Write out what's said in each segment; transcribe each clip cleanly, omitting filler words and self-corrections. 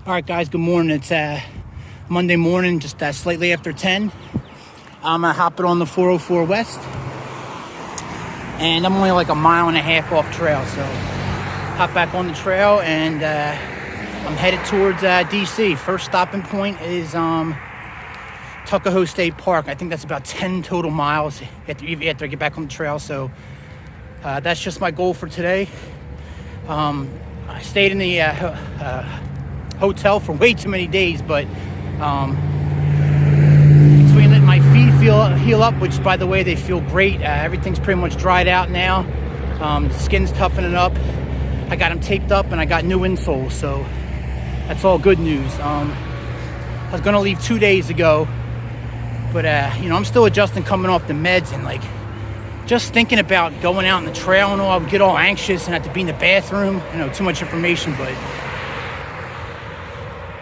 All right, guys, good morning. It's Monday morning, just slightly after 10. I'm hopping on the 404 West, and I'm only like a mile and a half off trail, so hop back on the trail, and I'm headed towards D.C. First stopping point is Tuckahoe State Park. I think that's about 10 total miles after I get back on the trail, so that's just my goal for today. I stayed in the hotel for way too many days, but between letting my feet heal up, which by the way they feel great, everything's pretty much dried out now, the skin's toughening up, I got them taped up and I got new insoles, so that's all good news. I was gonna leave 2 days ago, but I'm still adjusting coming off the meds, and like just thinking about going out on the trail and all, I would get all anxious and have to be in the bathroom. Too much information, but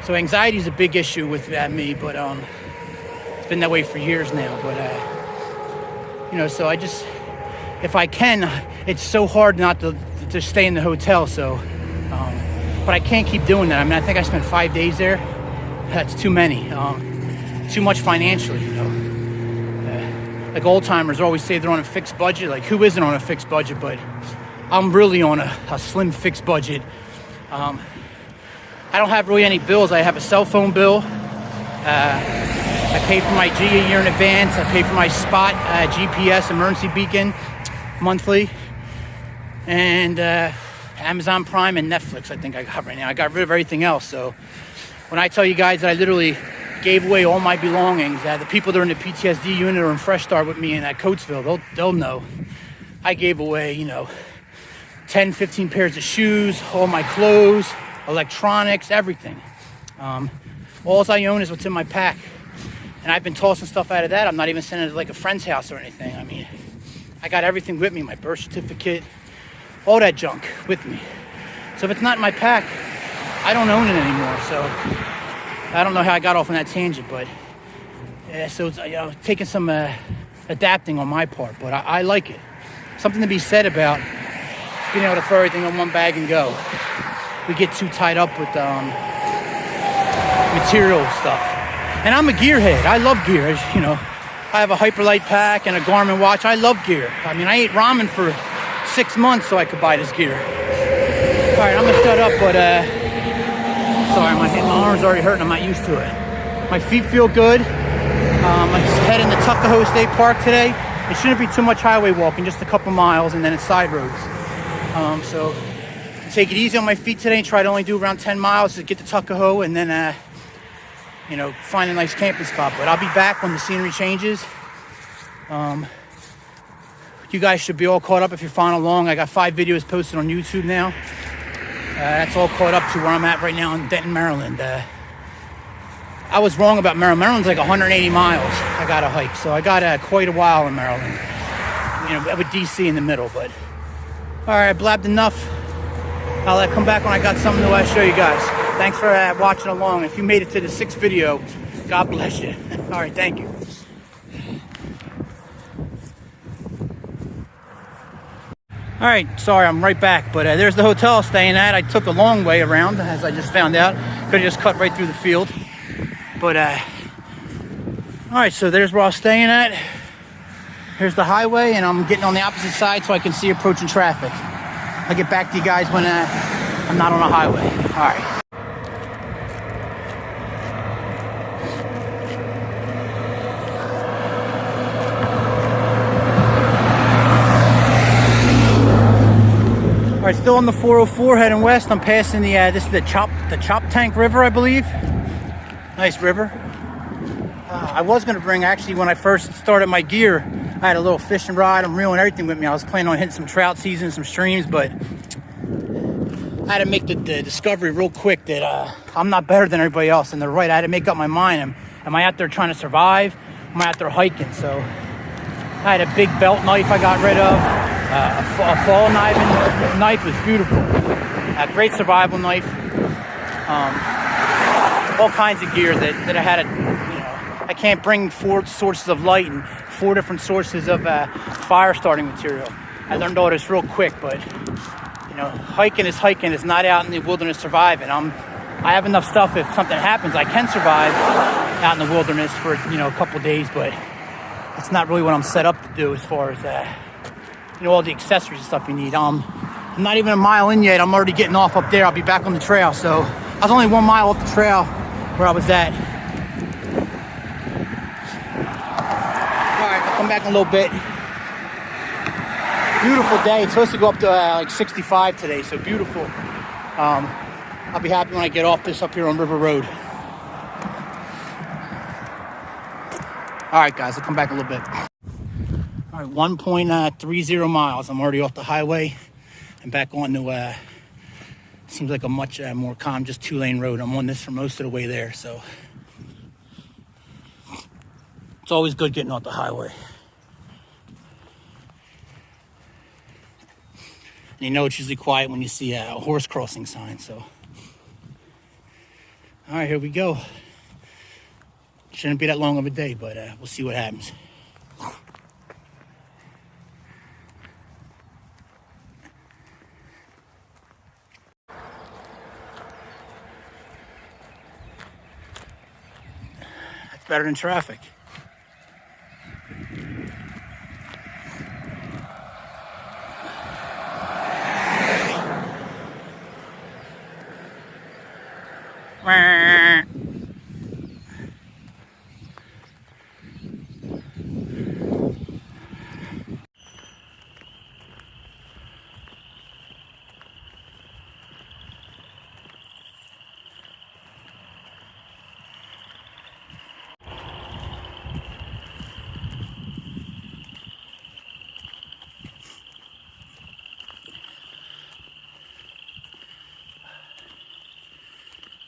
so anxiety is a big issue with me, but it's been that way for years now. But so I just, if I can, it's so hard not to stay in the hotel. So, but I can't keep doing that. I mean, I think I spent 5 days there. That's too many. Too much financially. Like old timers always say they're on a fixed budget. Like, who isn't on a fixed budget? But I'm really on a slim fixed budget. I don't have really any bills. I have a cell phone bill. I pay for my G a year in advance. I pay for my Spot GPS emergency beacon monthly. And Amazon Prime and Netflix, I think I got right now. I got rid of everything else. So when I tell you guys that I literally gave away all my belongings, the people that are in the PTSD unit or in Fresh Start with me in Coatesville, they'll know. I gave away, 10, 15 pairs of shoes, all my clothes, electronics, everything. All I own is what's in my pack. And I've been tossing stuff out of that. I'm not even sending it to like a friend's house or anything. I mean, I got everything with me, my birth certificate, all that junk with me. So if it's not in my pack, I don't own it anymore. So I don't know how I got off on that tangent, but so it's taking some adapting on my part, but I like it. Something to be said about being able to throw everything in one bag and go. We get too tied up with material stuff. And I'm a gearhead. I love gear. I have a Hyperlight pack and a Garmin watch. I love gear. I mean, I ate ramen for 6 months so I could buy this gear. All right, I'm gonna shut up, but sorry, my arm's already hurting. I'm not used to it. My feet feel good. I'm heading to Tuckahoe State Park today. It shouldn't be too much highway walking, just a couple miles, and then it's side roads. So take it easy on my feet today and try to only do around 10 miles to get to Tuckahoe, and then find a nice camping spot. But I'll be back when the scenery changes. You guys should be all caught up if you're following along. I got 5 videos posted on YouTube now. That's all caught up to where I'm at right now in Denton, Maryland. I was wrong about Maryland. Maryland's like 180 miles I got to hike, so I got quite a while in Maryland. With DC in the middle. But all right, I blabbed enough. I'll come back when I got something to show you guys. Thanks for watching along. If you made it to the 6th video, God bless you. All right, thank you. All right, sorry, I'm right back. But there's the hotel I was staying at. I took a long way around, as I just found out. Could have just cut right through the field. But, all right, so there's where I was staying at. Here's the highway, and I'm getting on the opposite side so I can see approaching traffic. I'll get back to you guys when I'm not on a highway. All right. All right, still on the 404 heading west. I'm passing this is the Choptank River, I believe. Nice river. I was going to bring, actually, when I first started my gear, I had a little fishing rod and reel and everything with me. I was planning on hitting some trout season, some streams, but I had to make the discovery real quick that I'm not better than everybody else, and they're right. I had to make up my mind. Am I out there trying to survive? Am I out there hiking? So I had a big belt knife I got rid of. A fall knife was beautiful. A great survival knife. All kinds of gear that I had I can't bring 4 sources of light and 4 different sources of fire starting material. I learned all this real quick, but hiking is hiking. It's not out in the wilderness surviving. I'm I have enough stuff if something happens. I can survive out in the wilderness for, a couple days, but it's not really what I'm set up to do as far as, all the accessories and stuff you need. I'm not even a mile in yet. I'm already getting off up there. I'll be back on the trail. So I was only 1 mile off the trail where I was at. All right, I'll come back in a little bit. Beautiful day. It's supposed to go up to like 65 today, so beautiful. I'll be happy when I get off this up here on River Road. All right, guys, I'll come back a little bit. All right, 1.30 miles. I'm already off the highway and back on to, seems like a much more calm, just 2-lane road. I'm on this for most of the way there, so it's always good getting off the highway. And it's usually quiet when you see a horse crossing sign, so. All right, here we go. Shouldn't be that long of a day, but we'll see what happens. That's better than traffic.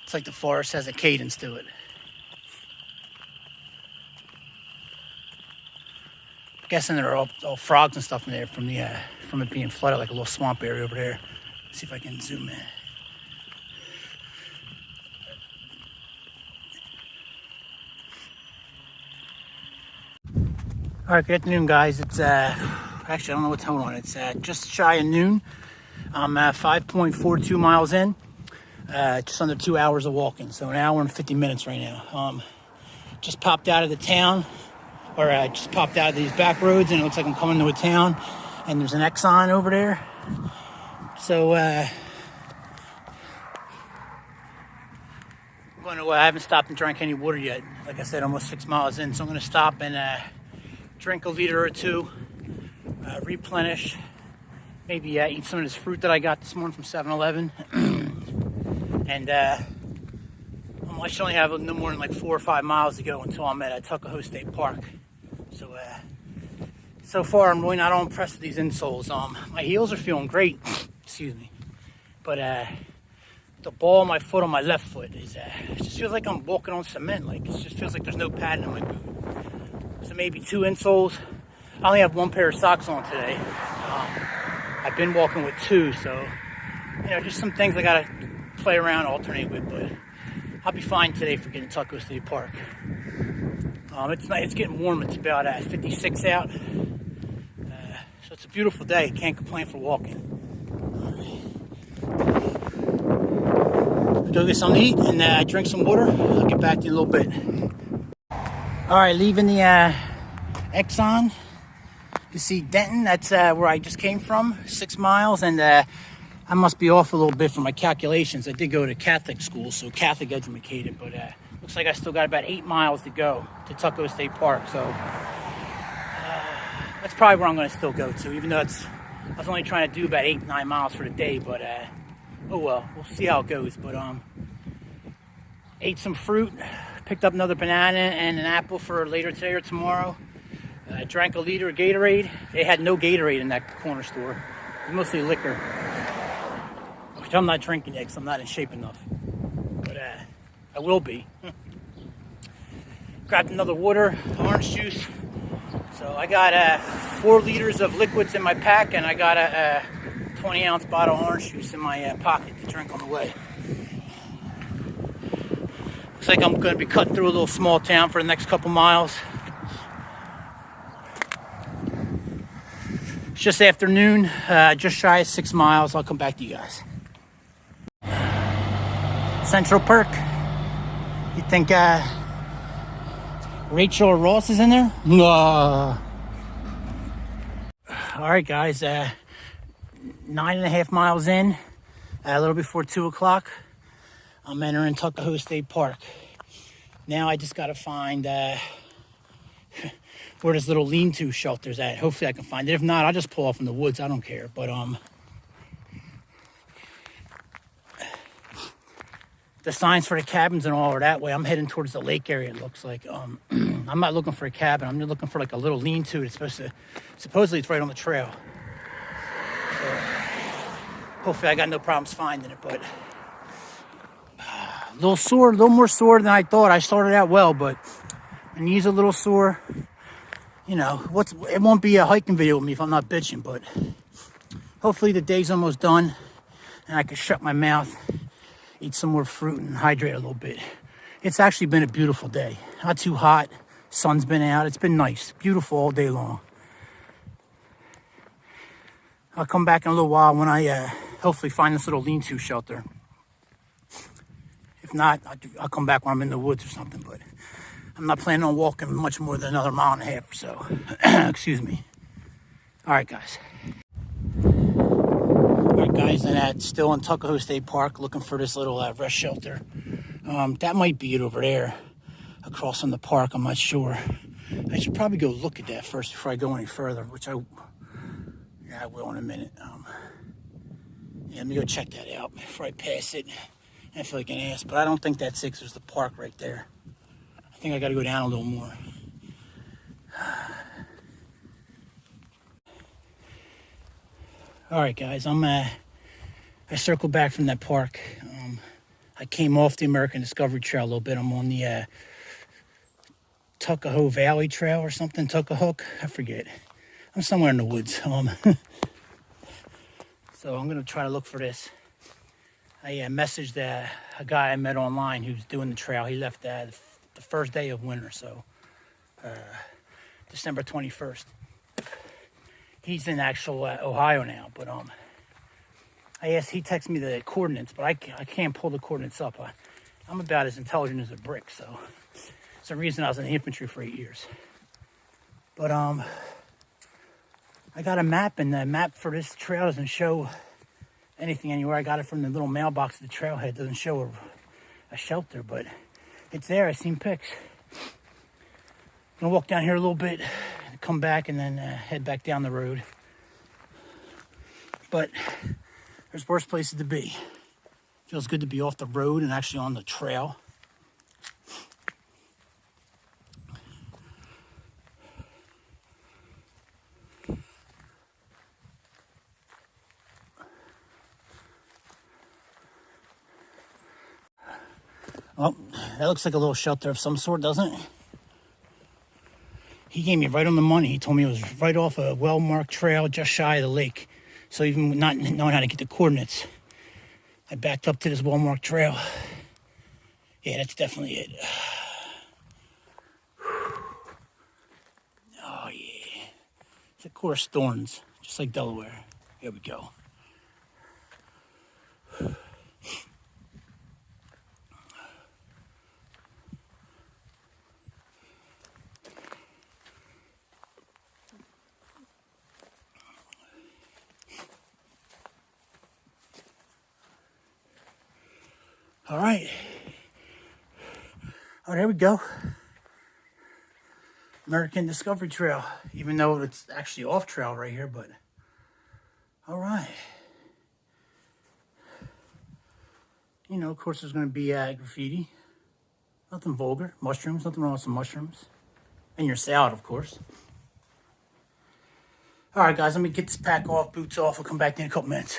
It's like the forest has a cadence to it. I'm guessing there are all frogs and stuff in there from it being flooded, like a little swamp area over there. Let's see if I can zoom in. All right, good afternoon, guys. It's actually, I don't know what's going on. It's just shy of noon. I'm 5.42 miles in. Just under 2 hours of walking, so an hour and 50 minutes right now. Just popped out of the town, or just popped out of these back roads, and it looks like I'm coming to a town, and there's an Exxon over there. So I haven't stopped and drank any water yet. Like I said, almost 6 miles in, so I'm going to stop and drink a liter or two, replenish, maybe eat some of this fruit that I got this morning from 7-Eleven. And I should only have no more than like 4 or 5 miles to go until I'm at Tuckahoe State Park. So far, I'm really not all impressed with these insoles. My heels are feeling great, excuse me. But the ball of my foot on my left foot it just feels like I'm walking on cement. Like, it just feels like there's no padding in my boot. So maybe 2 insoles. I only have 1 pair of socks on today. I've been walking with 2, so just some things I gotta play around, alternate with, but I'll be fine today for getting to Tuckahoe State Park. It's getting warm. It's about 56 out, so it's a beautiful day. Can't complain for walking. I'll go get something to eat and drink some water. I'll get back to you in a little bit. All right, leaving the Exxon. You see Denton. That's where I just came from, 6 miles, and I must be off a little bit for my calculations. I did go to Catholic school, so Catholic educated, but looks like I still got about 8 miles to go to Tuckahoe State Park, so that's probably where I'm going to still go to, even though I was only trying to do about 8-9 miles for the day, but oh well, we'll see how it goes. But ate some fruit, picked up another banana and an apple for later today or tomorrow. Drank a liter of Gatorade. They had no Gatorade in that corner store. It was mostly liquor, which I'm not drinking yet because I'm not in shape enough. But I will be. Grabbed another water, orange juice. So I got 4 liters of liquids in my pack, and I got a 20-ounce bottle of orange juice in my pocket to drink on the way. Looks like I'm going to be cutting through a little small town for the next couple miles. It's just afternoon, just shy of 6 miles. I'll come back to you guys. Central Perk. You think Rachel or Ross is in there? No. All right, guys. 9.5 miles in, a little before 2 o'clock. I'm entering Tuckahoe State Park. Now I just got to find where this little lean-to shelter's at. Hopefully I can find it. If not, I'll just pull off in the woods. I don't care. But the signs for the cabins and all are that way. I'm heading towards the lake area, it looks like. I'm not looking for a cabin. I'm just looking for like a little lean-to. It's supposedly it's right on the trail. So hopefully I got no problems finding it, but a little sore, a little more sore than I thought. I started out well, but my knees are a little sore. You know, it won't be a hiking video with me if I'm not bitching, but hopefully the day's almost done and I can shut my mouth, eat some more fruit and hydrate a little bit. It's actually been a beautiful day. Not too hot. Sun's been out. It's been nice. Beautiful all day long. I'll come back in a little while when I hopefully find this little lean-to shelter. If not, I'll come back when I'm in the woods or something, but I'm not planning on walking much more than another 1.5 miles or so. Excuse me. All right, guys. All right, guys, and still in Tuckahoe State Park, looking for this little rest shelter. That might be it over there, across from the park. I'm not sure. I should probably go look at that first before I go any further, which I will in a minute. Yeah, let me go check that out before I pass it. I feel like an ass, but I don't think that's it. There's the park right there. I think I got to go down a little more. All right, guys. I circled back from that park. I came off the American Discovery Trail a little bit. I'm on the Tuckahoe Valley Trail or something. Tuckahoe, I forget. I'm somewhere in the woods. So I'm gonna try to look for this. I messaged a guy I met online who's doing the trail. He left the first day of winter, so December 21st. He's in actual Ohio now, but I asked, he texted me the coordinates, but I can't pull the coordinates up. I'm about as intelligent as a brick, so it's the reason I was in the infantry for 8 years. But I got a map, and the map for this trail doesn't show anything anywhere. I got it from the little mailbox at the trailhead. It doesn't show a shelter, but it's there. I seen pics. I'm gonna walk down here a little bit, come back, and then head back down the road. But there's worse places to be. Feels good to be off the road and actually on the trail. Oh, that looks like a little shelter of some sort, doesn't it? He gave me right on the money. He told me it was right off a well-marked trail just shy of the lake. So even not knowing how to get the coordinates, I backed up to this well-marked trail. Yeah, that's definitely it. Oh, yeah. It's of course thorns, just like Delaware. Here we go. All right. Oh, there we go. American Discovery Trail, even though it's actually off trail right here, but all right. You know, of course, there's going to be graffiti. Nothing vulgar. Mushrooms. Nothing wrong with some mushrooms. And your salad, of course. All right, guys, let me get this pack off, boots off. I'll come back in a couple minutes.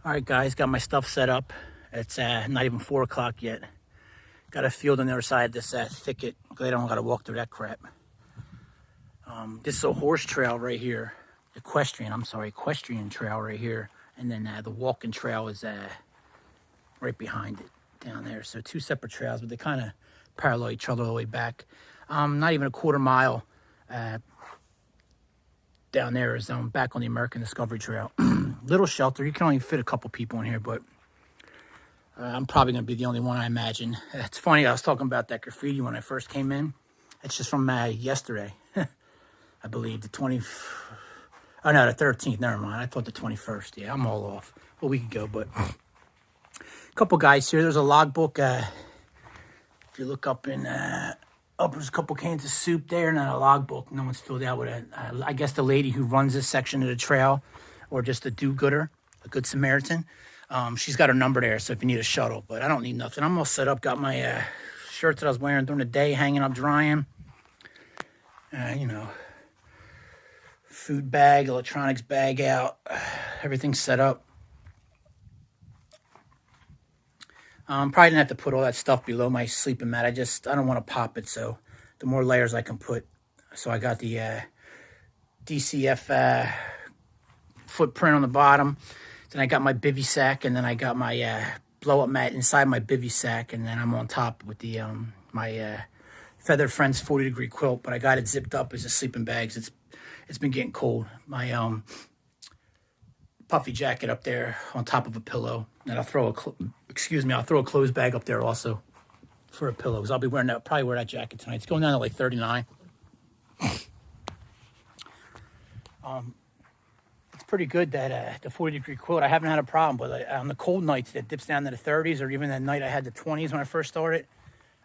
All right, guys, got my stuff set up. It's not even 4 o'clock yet. Got a field on the other side of this thicket. Glad I don't got to walk through that crap. This is a horse trail right here. Equestrian trail right here. And then the walking trail is right behind it down there. So 2 separate trails, but they kind of parallel each other all the way back. Not even a quarter mile down there is back on the American Discovery Trail. Little shelter. You can only fit a couple people in here, but I'm probably going to be the only one, I imagine. It's funny, I was talking about that graffiti when I first came in. It's just from yesterday, I believe, the 20th. Oh, no, the 13th. Never mind. I thought the 21st. Yeah, I'm all off a week ago, but a couple guys here. There's a logbook. If you look up in, there's a couple cans of soup there and then a logbook. No one's filled out with it. I guess the lady who runs this section of the trail, or just a do-gooder, a good Samaritan, she's got her number there, so if you need a shuttle. But I don't need nothing. I'm all set up. Got my shirt that I was wearing during the day hanging up drying. You know, food bag, electronics bag out. Everything's set up. Probably didn't have to put all that stuff below my sleeping mat. I don't want to pop it, so the more layers I can put. So I got the DCF footprint on the bottom. Then I got my bivy sack, and then I got my blow-up mat inside my bivy sack, and then I'm on top with the my Feather Friends 40-degree quilt, but I got it zipped up as a sleeping bags. It's been getting cold. My puffy jacket up there on top of a pillow, and I'll throw a clothes bag up there also for a pillow, because I'll be wearing that, probably wear that jacket tonight. It's going down to like 39. It's pretty good, that the 40-degree quilt. I haven't had a problem, but on the cold nights that dips down to the 30s, or even that night I had the 20s when I first started,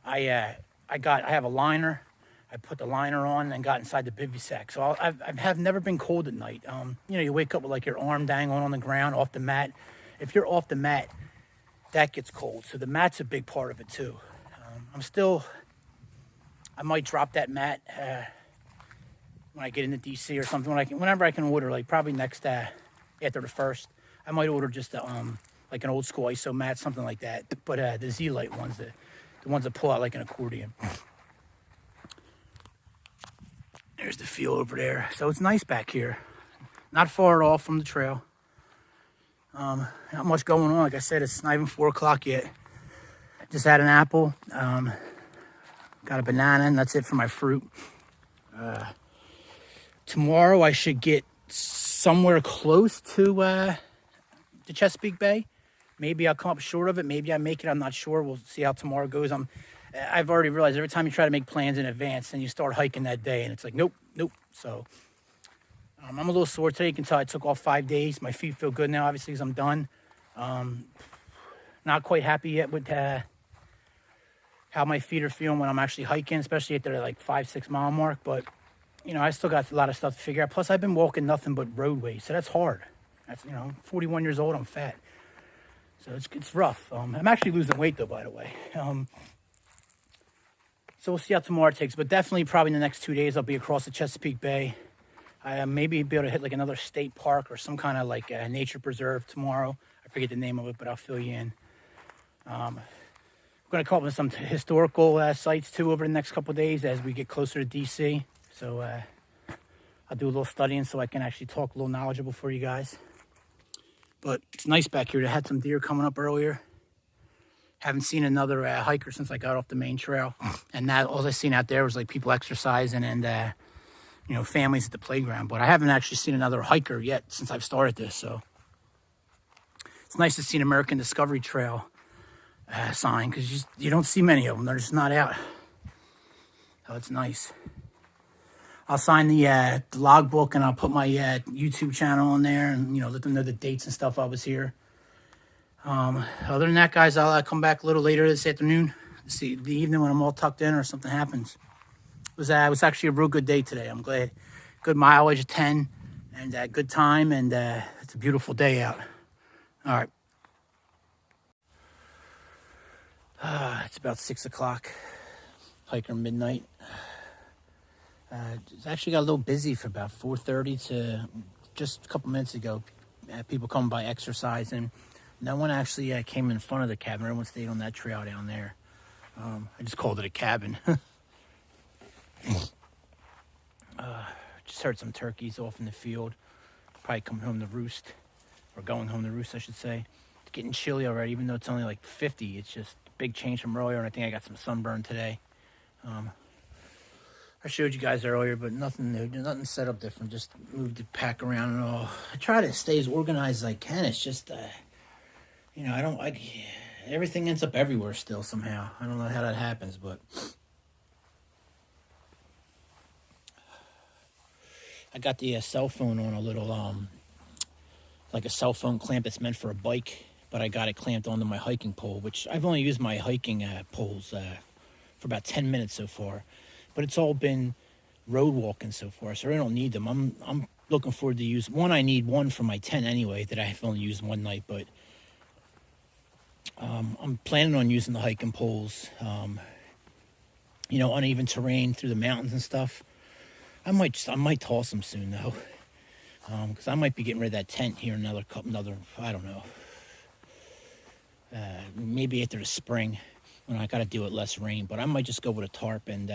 I have a liner. I put the liner on and got inside the bivy sack. So I have never been cold at night. You know, you wake up with like your arm dangling on the ground off the mat. If you're off the mat, that gets cold. So the mat's a big part of it too. I might drop that mat when I get into DC or something. Whenever I can order, like probably next after the 1st, I might order just like an old school ISO mat, something like that. But the Z-Lite ones, the ones that pull out like an accordion. There's the field over there. So it's nice back here. Not far at all from the trail. Not much going on. Like I said, it's not even 4 o'clock yet. Just had an apple. Got a banana, and that's it for my fruit. Tomorrow I should get somewhere close to the Chesapeake Bay. Maybe I'll come up short of it. Maybe I make it. I'm not sure. We'll see how tomorrow goes. I've already realized every time you try to make plans in advance and you start hiking that day, and it's like, nope. So I'm a little sore today. You can tell I took off 5 days. My feet feel good now, obviously, because I'm done. Not quite happy yet with how my feet are feeling when I'm actually hiking, especially at the like 5-6 mile mark. But, you know, I still got a lot of stuff to figure out. Plus, I've been walking nothing but roadways, so that's hard. That's, you know, 41 years old, I'm fat. So it's rough. I'm actually losing weight, though, by the way. So we'll see how tomorrow takes. But definitely probably in the next 2 days, I'll be across the Chesapeake Bay. I maybe be able to hit like another state park or some kind of like nature preserve tomorrow. I forget the name of it, but I'll fill you in. I'm going to come up with some historical sites, too, over the next couple of days as we get closer to D.C. So I'll do a little studying so I can actually talk a little knowledgeable for you guys. But it's nice back here. I had some deer coming up earlier. Haven't seen another hiker since I got off the main trail. And now all I seen out there was like people exercising and, you know, families at the playground. But I haven't actually seen another hiker yet since I've started this. So it's nice to see an American Discovery Trail sign, because you don't see many of them. They're just not out. So it's nice. I'll sign the logbook, and I'll put my YouTube channel on there, and, you know, let them know the dates and stuff I was here. Other than that, guys, I'll come back a little later this afternoon, see the evening when I'm all tucked in or something happens. It was actually a real good day today. I'm glad. Good mileage of 10, and good time, and it's a beautiful day out. All right. It's about 6 o'clock. Hiker midnight. It's actually got a little busy for about 4:30 to just a couple minutes ago. People coming by exercising. No one actually came in front of the cabin. Everyone stayed on that trail down there. I just called it a cabin. Just heard some turkeys off in the field. Probably coming home to roost. Or going home to roost, I should say. It's getting chilly already, even though it's only like 50. It's just a big change from earlier, and I think I got some sunburn today. I showed you guys earlier, but nothing new. Nothing set up different. Just moved the pack around and all. I try to stay as organized as I can. It's just, you know, everything ends up everywhere still somehow. I don't know how that happens, but I got the cell phone on a little like a cell phone clamp that's meant for a bike, but I got it clamped onto my hiking pole, which I've only used my hiking poles for about 10 minutes so far, but it's all been road walking so far, so I don't need them. I'm looking forward to use one. I need one for my tent anyway that I've only used one night, but I'm planning on using the hiking poles. You know, uneven terrain through the mountains and stuff. I might toss them soon though, because I might be getting rid of that tent here in another I don't know, maybe after the spring when I got to deal with less rain. But I might just go with a tarp and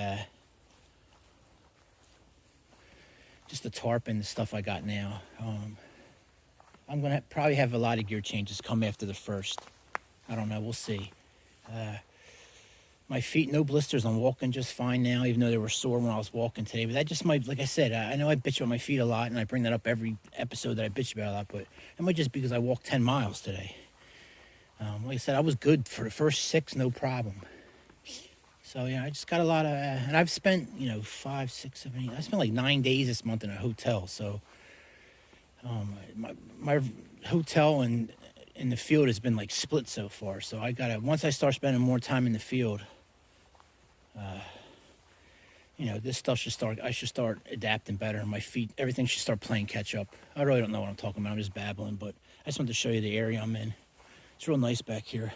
just the tarp and the stuff I got now. I'm gonna probably have a lot of gear changes come after the first. I don't know. We'll see. My feet, no blisters. I'm walking just fine now, even though they were sore when I was walking today. But that just might, like I said, I know I bitch about my feet a lot, and I bring that up every episode that I bitch about a lot, but it might just be because I walked 10 miles today. Like I said, I was good for the first 6, no problem. So, yeah, I just got a lot of, and I've spent, 5, 6, 7, 8, I spent like 9 days this month in a hotel. So, my hotel and in the field has been like split so far. So once I start spending more time in the field, this stuff I should start adapting better, and my feet, everything should start playing catch up. I really don't know what I'm talking about. I'm just babbling, but I just wanted to show you the area I'm in. It's real nice back here.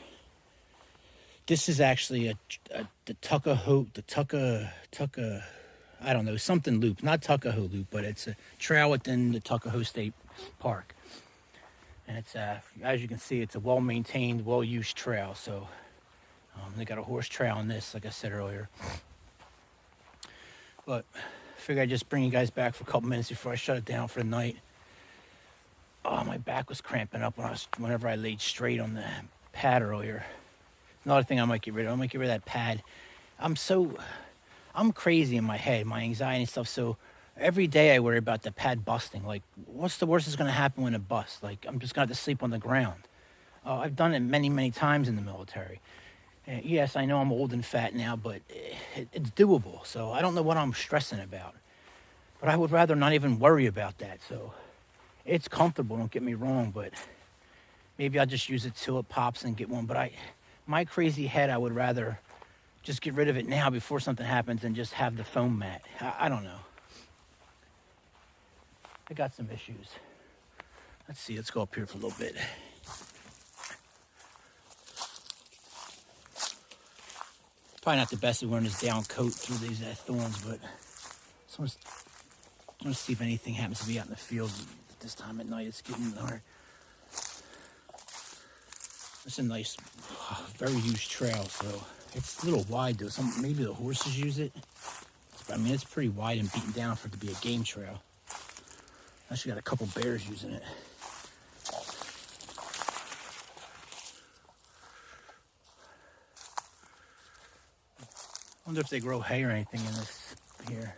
This is actually the Tuckahoe, I don't know, something loop, not Tuckahoe Loop, but it's a trail within the Tuckahoe State Park. And it's, as you can see, it's a well-maintained, well-used trail. So they got a horse trail on this, like I said earlier. But I figured I'd just bring you guys back for a couple minutes before I shut it down for the night. Oh, my back was cramping up whenever I laid straight on the pad earlier. Another thing I might get rid of. I might get rid of that pad. I'm crazy in my head, my anxiety and stuff. So every day I worry about the pad busting. Like, what's the worst that's going to happen when it busts? Like, I'm just going to have to sleep on the ground. I've done it many, many times in the military. Yes, I know I'm old and fat now, but it's doable. So I don't know what I'm stressing about. But I would rather not even worry about that. So it's comfortable, don't get me wrong, but maybe I'll just use it till it pops and get one. But my crazy head, I would rather just get rid of it now before something happens and just have the foam mat. I don't know. I got some issues. Let's see, let's go up here for a little bit. Probably not the best of wearing this down coat through these thorns, but I want to see if anything happens to be out in the field at this time at night. It's getting hard. It's a nice, very used trail, so it's a little wide though. Maybe the horses use it. I mean, it's pretty wide and beaten down for it to be a game trail. Actually got a couple bears using it. I wonder if they grow hay or anything in this here.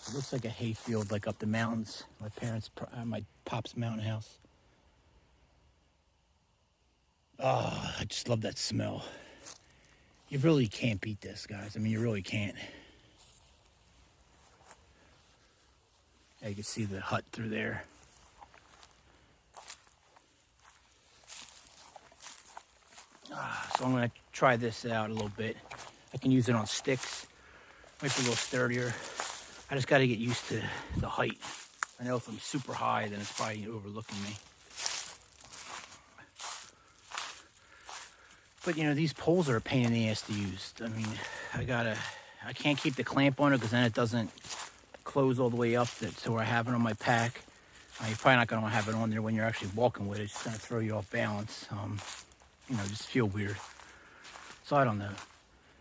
It looks like a hay field, like up the mountains. My pop's mountain house. Oh, I just love that smell. You really can't beat this, guys. I mean, you really can't. Yeah, you can see the hut through there. So I'm going to try this out a little bit. I can use it on sticks. Might be a little sturdier. I just got to get used to the height. I know if I'm super high, then it's probably overlooking me. But, these poles are a pain in the ass to use. I mean, I can't keep the clamp on it because then it doesn't close all the way up to where I have it on my pack. You're probably not going to have it on there when you're actually walking with it. It's just going to throw you off balance. Just feel weird. So I don't know.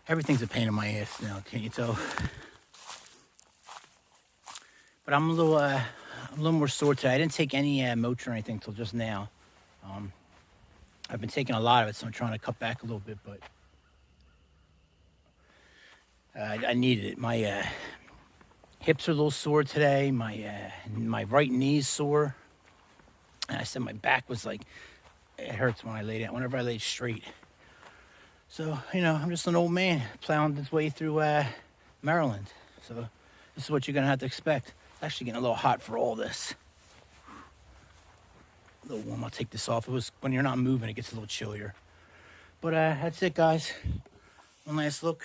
Everything's a pain in my ass now, can't you tell? But I'm a little more sore today. I didn't take any Motrin or anything until just now. I've been taking a lot of it, so I'm trying to cut back a little bit, but I needed it. My hips are a little sore today. My right knee's sore. And I said my back was like It hurts when I lay down, whenever I lay straight. So, you know, I'm just an old man plowing his way through Maryland. So this is what you're gonna have to expect. It's actually getting a little hot for all this. A little warm. I'll take this off. It was when you're not moving, it gets a little chillier. But that's it, guys. One last look.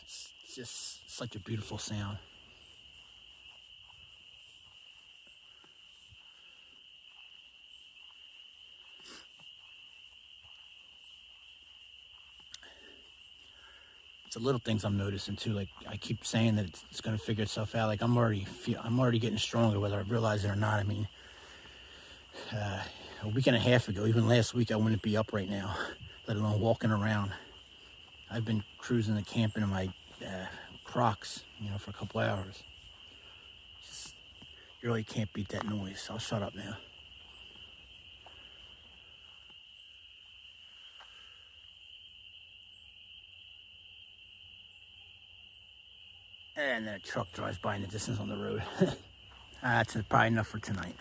It's just such a beautiful sound. It's the little things I'm noticing too. Like I keep saying that it's going to figure itself out. Like I'm already getting stronger, whether I realize it or not. I mean, a week and a half ago, even last week, I wouldn't be up right now, let alone walking around. I've been cruising the camping in my Crocs, you know, for a couple hours. Just, you really can't beat that noise. I'll shut up now. And then a truck drives by in the distance on the road. That's probably enough for tonight.